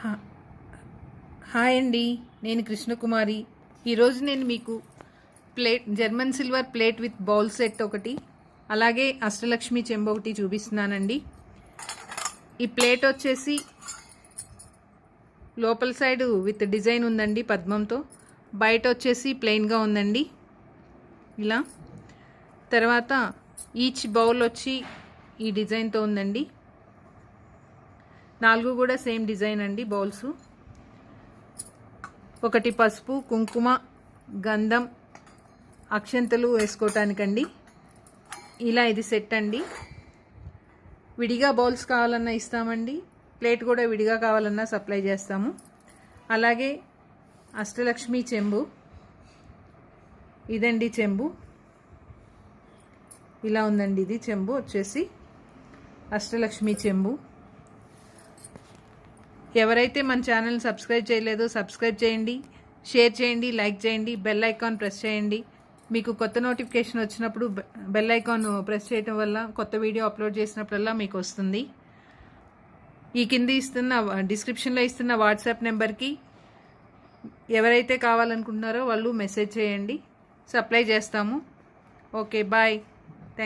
హా- హాయ్ అండి, నేను కృష్ణకుమారి. ఈరోజు నేను మీకు German silver plate with bowl set ఒకటి, అలాగే అష్టలక్ష్మి చెంబు ఒకటి చూపిస్తున్నానండి. ఈ ప్లేట్ వచ్చేసి లోపల సైడ్ విత్ డిజైన్ ఉందండి పద్మంతో, బయట వచ్చేసి ప్లెయిన్గా ఉందండి ఇలా. తర్వాత ఈచ్ బౌల్ వచ్చి ఈ డిజైన్తో ఉందండి. 4 కూడా సేమ్ డిజైన్ అండి బౌల్స్. ఒకటి పసుపు, కుంకుమ, గంధం, అక్షంతలు వేసుకోవటానికండి. ఇలా ఇది సెట్ అండి. విడిగా బౌల్స్ కావాలన్నా ఇస్తామండి, ప్లేట్ కూడా విడిగా కావాలన్నా సప్లై చేస్తాము. అలాగే అష్టలక్ష్మి చెంబు, ఇదండి చెంబు. ఇలా ఉందండి ఇది చెంబు వచ్చేసి అష్టలక్ష్మి చెంబు. ఎవరైతే మన ఛానల్ సబ్స్క్రైబ్ చేయలేదో సబ్స్క్రైబ్ చేయండి, షేర్ చేయండి, లైక్ చేయండి, బెల్ ఐకాన్ ప్రెస్ చేయండి. మీకు కొత్త నోటిఫికేషన్ వచ్చినప్పుడు బెల్ ఐకాన్ ప్రెస్ చేయడం వల్ల కొత్త వీడియో అప్లోడ్ చేసినప్పుడల్లా మీకు వస్తుంది. ఈ కింద డిస్క్రిప్షన్లో ఇస్తున్న వాట్సాప్ నెంబర్కి ఎవరైతే కావాలనుకుంటున్నారో వాళ్ళు మెసేజ్ చేయండి, సప్లై చేస్తాము. Okay, bye.